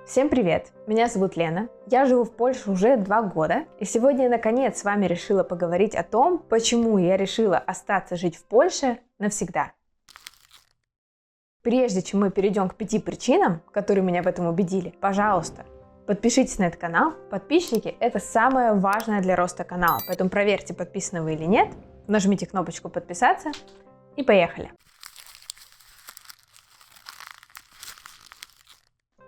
Всем привет! Меня зовут Лена, я живу в Польше уже 2 года, и сегодня я наконец с вами решила поговорить о том, почему я решила остаться жить в Польше навсегда. Прежде чем мы перейдем к 5 причинам, которые меня в этом убедили, пожалуйста, подпишитесь на этот канал. Подписчики – это самое важное для роста канала, поэтому проверьте, подписаны вы или нет, нажмите кнопочку «Подписаться» и поехали!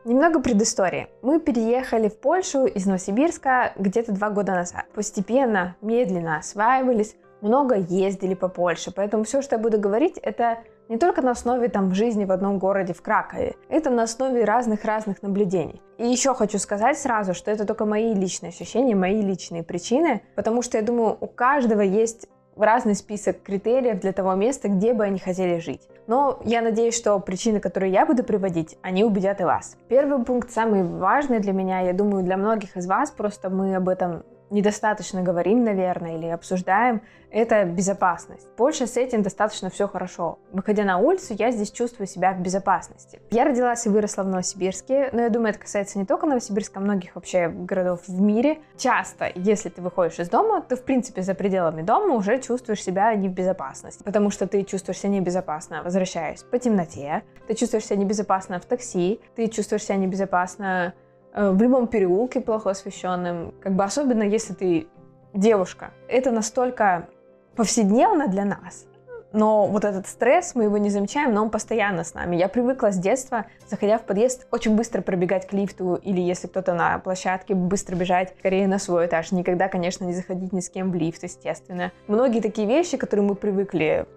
Немного предыстории. Мы переехали в Польшу из Новосибирска где-то 2 года назад. Постепенно, медленно осваивались, много ездили по Польше. Поэтому все, что я буду говорить, это не только на основе жизни в одном городе, в Кракове. Это на основе разных наблюдений. И еще хочу сказать сразу, что это только мои личные ощущения, мои личные причины. Потому что я думаю, у каждого есть разный список критериев для того места, где бы они хотели жить. Но я надеюсь, что причины, которые я буду приводить, они убедят и вас. Первый пункт, самый важный для меня, я думаю, для многих из вас, просто мы об этом недостаточно говорим, наверное, или обсуждаем, это безопасность. В Польше с этим достаточно все хорошо. Выходя на улицу, я здесь чувствую себя в безопасности. Я родилась и выросла в Новосибирске, но я думаю, это касается не только Новосибирска, а многих вообще городов в мире. Часто, если ты выходишь из дома, ты, в принципе, за пределами дома уже чувствуешь себя не в безопасности, потому что ты чувствуешь себя небезопасно, возвращаясь по темноте, ты чувствуешь себя небезопасно в такси, ты чувствуешь себя небезопасно в любом переулке плохо освещенным, особенно если ты девушка. Это настолько повседневно для нас, но вот этот стресс, мы его не замечаем, но он постоянно с нами. Я привыкла с детства, заходя в подъезд, очень быстро пробегать к лифту, или если кто-то на площадке, быстро бежать скорее на свой этаж. Никогда, конечно, не заходить ни с кем в лифт, естественно. Многие такие вещи, которые мы привыкли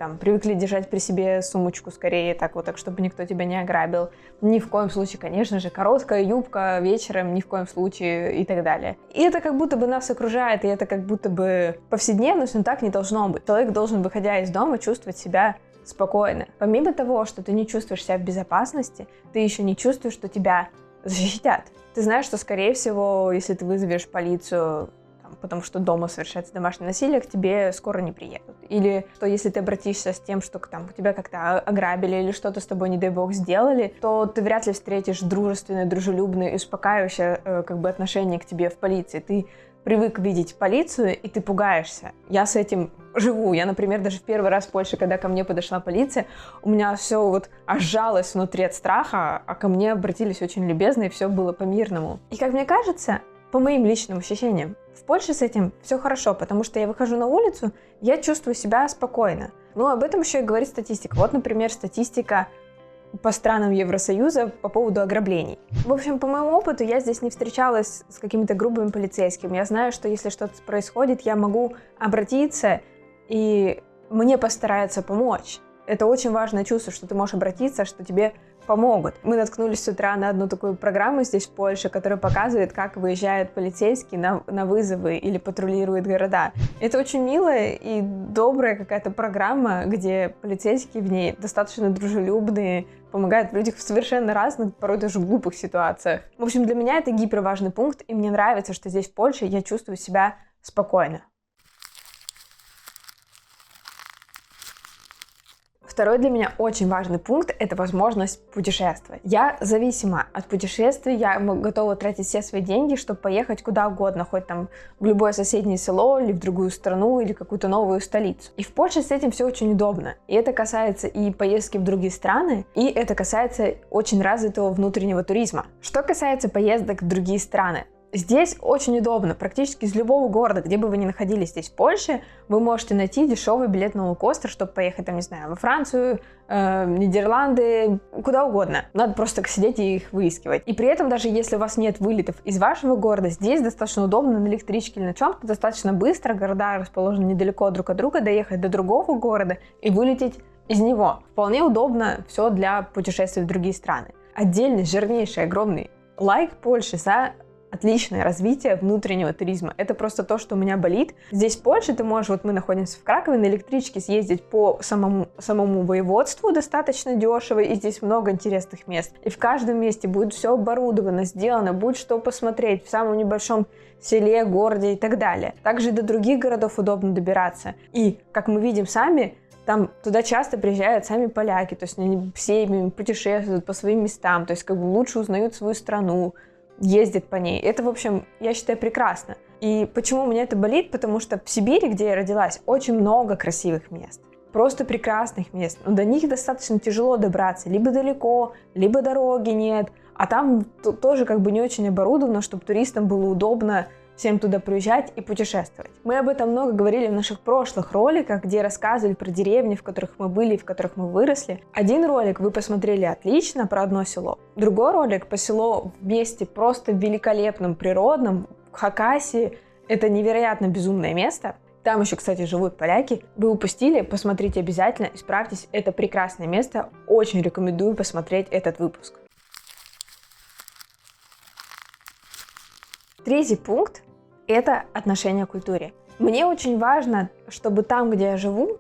держать при себе сумочку скорее, так, чтобы никто тебя не ограбил. Ни в коем случае, конечно же, короткая юбка вечером, ни в коем случае и так далее. И это как будто бы нас окружает, и это как будто бы повседневность, но так не должно быть. Человек должен, выходя из дома, чувствовать себя спокойно. Помимо того, что ты не чувствуешь себя в безопасности, ты еще не чувствуешь, что тебя защитят. Ты знаешь, что, скорее всего, если ты вызовешь полицию, потому что дома совершается домашнее насилие, к тебе скоро не приедут. Или что если ты обратишься с тем, что тебя как-то ограбили или что-то с тобой, не дай бог, сделали, то ты вряд ли встретишь дружественное, дружелюбное и успокаивающее отношение к тебе в полиции. Ты привык видеть полицию, и ты пугаешься. Я с этим живу. Я, например, даже в первый раз в Польше, когда ко мне подошла полиция, у меня все аж сжалось внутри от страха, а ко мне обратились очень любезно, и все было по-мирному. И, как мне кажется, по моим личным ощущениям, в Польше с этим все хорошо, потому что я выхожу на улицу, я чувствую себя спокойно. Но об этом еще и говорит статистика. Вот, например, статистика по странам Евросоюза по поводу ограблений. В общем, по моему опыту, я здесь не встречалась с какими-то грубыми полицейскими. Я знаю, что если что-то происходит, я могу обратиться, и мне постараются помочь. Это очень важное чувство, что ты можешь обратиться, что тебе помогут. Мы наткнулись с утра на одну такую программу здесь, в Польше, которая показывает, как выезжают полицейские на вызовы или патрулируют города. Это очень милая и добрая какая-то программа, где полицейские в ней достаточно дружелюбные, помогают в людях в совершенно разных, порой даже глупых ситуациях. В общем, для меня это гиперважный пункт, и мне нравится, что здесь, в Польше, я чувствую себя спокойно. Второй для меня очень важный пункт – это возможность путешествовать. Я зависима от путешествий, я готова тратить все свои деньги, чтобы поехать куда угодно, хоть в любое соседнее село, или в другую страну, или какую-то новую столицу. И в Польше с этим все очень удобно. И это касается и поездки в другие страны, и это касается очень развитого внутреннего туризма. Что касается поездок в другие страны, здесь очень удобно. Практически из любого города, где бы вы ни находились здесь, в Польше, вы можете найти дешевый билет на лоукостер, чтобы поехать, во Францию, Нидерланды, куда угодно. Надо просто сидеть и их выискивать. И при этом, даже если у вас нет вылетов из вашего города, здесь достаточно удобно на электричке или на чем-то, достаточно быстро, города расположены недалеко друг от друга, доехать до другого города и вылететь из него. Вполне удобно все для путешествий в другие страны. Отдельный, жирнейший, огромный лайк Польше за отличное развитие внутреннего туризма. Это просто то, что у меня болит. Здесь в Польше ты можешь, мы находимся в Кракове, на электричке съездить по самому воеводству достаточно дешево, и здесь много интересных мест. И в каждом месте будет все оборудовано, сделано, будет что посмотреть в самом небольшом селе, городе и так далее. Также и до других городов удобно добираться. И, как мы видим сами, туда часто приезжают сами поляки, то есть они все путешествуют по своим местам, то есть лучше узнают свою страну, ездит по ней. Это, в общем, я считаю, прекрасно. И почему у меня это болит? Потому что в Сибири, где я родилась, очень много красивых мест. Просто прекрасных мест. Но до них достаточно тяжело добраться. Либо далеко, либо дороги нет. А там тоже как бы не очень оборудовано, чтобы туристам было удобно всем туда приезжать и путешествовать. Мы об этом много говорили в наших прошлых роликах, где рассказывали про деревни, в которых мы были, в которых мы выросли. Один ролик вы посмотрели отлично про одно село. Другой ролик по селу в месте просто великолепном, природном, в Хакасии. Это невероятно безумное место. Там еще, кстати, живут поляки. Вы упустили, посмотрите обязательно, исправьтесь. Это прекрасное место. Очень рекомендую посмотреть этот выпуск. Третий пункт – это отношение к культуре. Мне очень важно, чтобы там, где я живу,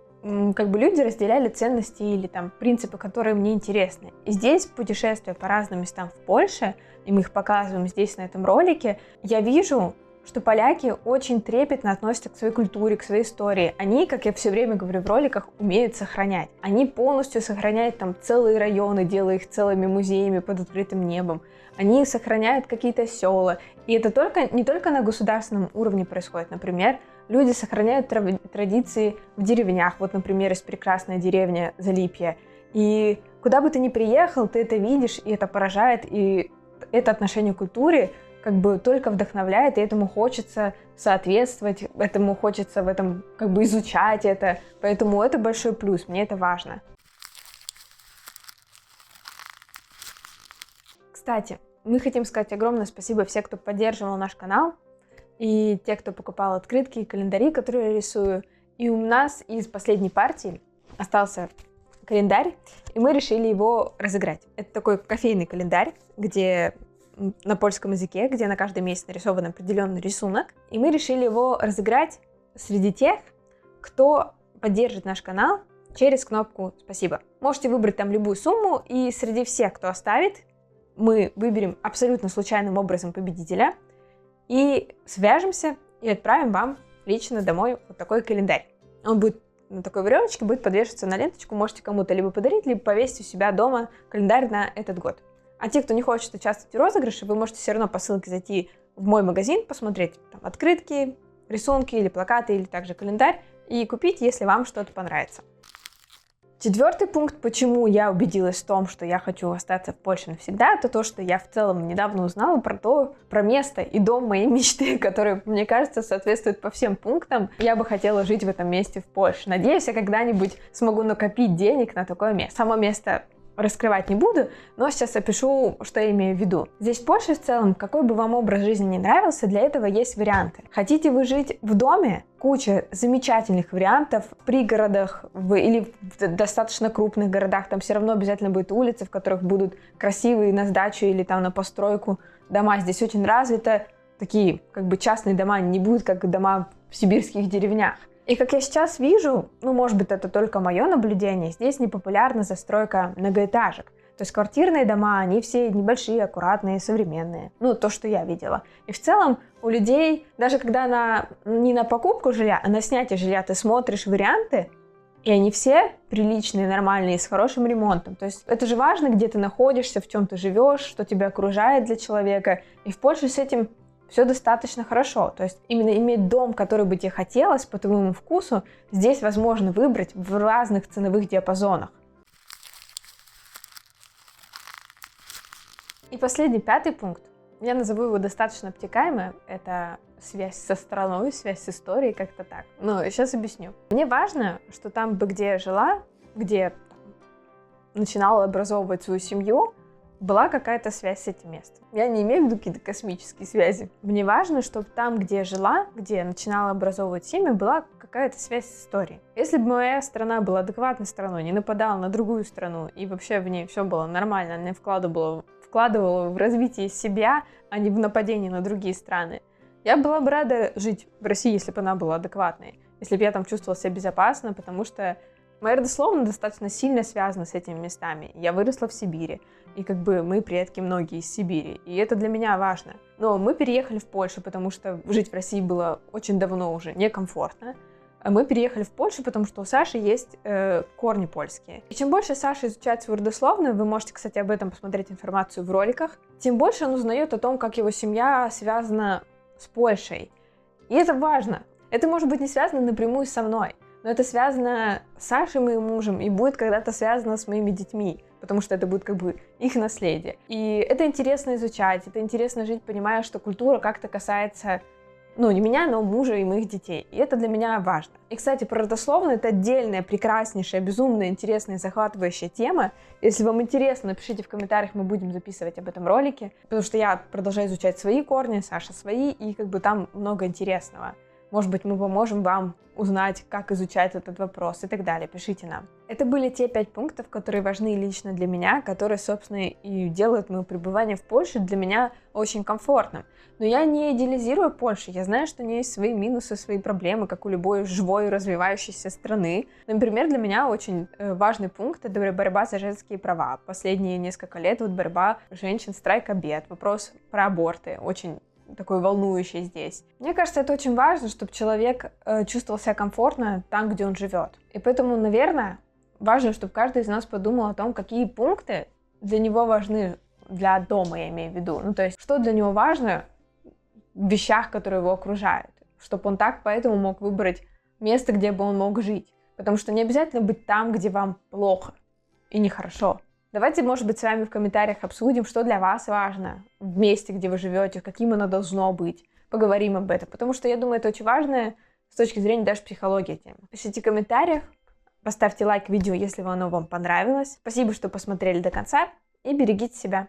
как бы люди разделяли ценности или там принципы, которые мне интересны. И здесь, путешествуя по разным местам в Польше, и мы их показываем здесь на этом ролике, я вижу, что поляки очень трепетно относятся к своей культуре, к своей истории. Они, как я все время говорю в роликах, умеют сохранять. Они полностью сохраняют там целые районы, делая их целыми музеями под открытым небом. Они сохраняют какие-то села. И это не только на государственном уровне происходит. Например, люди сохраняют традиции в деревнях. Вот, например, есть прекрасная деревня Залипье. И куда бы ты ни приехал, ты это видишь, и это поражает. И это отношение к культуре как бы только вдохновляет, и этому хочется соответствовать, этому хочется в этом как бы изучать это. Поэтому это большой плюс, мне это важно. Кстати, мы хотим сказать огромное спасибо всем, кто поддерживал наш канал, и те, кто покупал открытки и календари, которые я рисую. И у нас из последней партии остался календарь, и мы решили его разыграть. Это такой кофейный календарь, где на польском языке, где на каждый месяц нарисован определенный рисунок. И мы решили его разыграть среди тех, кто поддержит наш канал через кнопку «Спасибо». Можете выбрать там любую сумму, и среди всех, кто оставит, мы выберем абсолютно случайным образом победителя и свяжемся и отправим вам лично домой вот такой календарь. Он будет на такой веревочке, будет подвешиваться на ленточку, можете кому-то либо подарить, либо повесить у себя дома календарь на этот год. А те, кто не хочет участвовать в розыгрыше, вы можете все равно по ссылке зайти в мой магазин, посмотреть там открытки, рисунки или плакаты, или также календарь, и купить, если вам что-то понравится. Четвертый пункт, почему я убедилась в том, что я хочу остаться в Польше навсегда, это то, что я в целом недавно узнала про место и дом моей мечты, который, мне кажется, соответствует по всем пунктам. Я бы хотела жить в этом месте в Польше. Надеюсь, я когда-нибудь смогу накопить денег на такое место. Само место раскрывать не буду, но сейчас опишу, что я имею в виду. Здесь в Польше в целом, какой бы вам образ жизни ни нравился, для этого есть варианты. Хотите вы жить в доме? Куча замечательных вариантов в пригородах или в достаточно крупных городах. Там все равно обязательно будут улицы, в которых будут красивые на сдачу или там на постройку дома. Здесь очень развито. Такие как бы частные дома не будут, как дома в сибирских деревнях. И как я сейчас вижу, может быть, это только мое наблюдение, здесь непопулярна застройка многоэтажек. То есть квартирные дома, они все небольшие, аккуратные, современные. То, что я видела. И в целом у людей, даже когда не на покупку жилья, а на снятие жилья, ты смотришь варианты, и они все приличные, нормальные, с хорошим ремонтом. То есть это же важно, где ты находишься, в чем ты живешь, что тебя окружает для человека. И в Польше с этим все достаточно хорошо. То есть именно иметь дом, который бы тебе хотелось по твоему вкусу, здесь возможно выбрать в разных ценовых диапазонах. И последний, пятый пункт. Я назову его достаточно обтекаемо. Это связь со страной, связь с историей, как-то так. Но сейчас объясню. Мне важно, что там, где я жила, где начинала образовывать свою семью, была какая-то связь с этим местом. Я не имею в виду какие-то космические связи. Мне важно, чтобы там, где я жила, где я начинала образовывать семью, была какая-то связь с историей. Если бы моя страна была адекватной страной, не нападала на другую страну, и вообще в ней все было нормально, она вкладывала в развитие себя, а не в нападение на другие страны, я была бы рада жить в России, если бы она была адекватной, если бы я там чувствовала себя безопасно, потому что моя родословная достаточно сильно связана с этими местами. Я выросла в Сибири, и мы предки многие из Сибири, и это для меня важно. Но мы переехали в Польшу, потому что жить в России было очень давно уже некомфортно. Мы переехали в Польшу, потому что у Саши есть корни польские. И чем больше Саша изучает свою родословную, вы можете, кстати, об этом посмотреть информацию в роликах, тем больше он узнает о том, как его семья связана с Польшей. И это важно. Это может быть не связано напрямую со мной, но это связано с Сашей, моим мужем, и будет когда-то связано с моими детьми, потому что это будет как бы их наследие. И это интересно изучать, это интересно жить, понимая, что культура как-то касается, не меня, но мужа и моих детей. И это для меня важно. И, кстати, про родословную — это отдельная, прекраснейшая, безумно интересная, захватывающая тема. Если вам интересно, напишите в комментариях, мы будем записывать об этом ролике, потому что я продолжаю изучать свои корни, Саша свои, и как бы там много интересного. Может быть, мы поможем вам узнать, как изучать этот вопрос и так далее. Пишите нам. Это были те 5 пунктов, которые важны лично для меня, которые, собственно, и делают мое пребывание в Польше для меня очень комфортным. Но я не идеализирую Польшу. Я знаю, что у нее есть свои минусы, свои проблемы, как у любой живой развивающейся страны. Например, для меня очень важный пункт — это борьба за женские права. Последние несколько лет борьба женщин, страйк, обед, вопрос про аборты. Очень такой волнующий здесь. Мне кажется, это очень важно, чтобы человек чувствовал себя комфортно там, где он живет. И поэтому, наверное, важно, чтобы каждый из нас подумал о том, какие пункты для него важны, для дома, я имею в виду. То есть, что для него важно в вещах, которые его окружают, чтобы он так поэтому мог выбрать место, где бы он мог жить. Потому что не обязательно быть там, где вам плохо и нехорошо. Давайте, может быть, с вами в комментариях обсудим, что для вас важно в месте, где вы живете, каким оно должно быть. Поговорим об этом, потому что я думаю, это очень важно с точки зрения даже психологии темы. Пишите в комментариях, поставьте лайк видео, если оно вам понравилось. Спасибо, что посмотрели до конца, и берегите себя.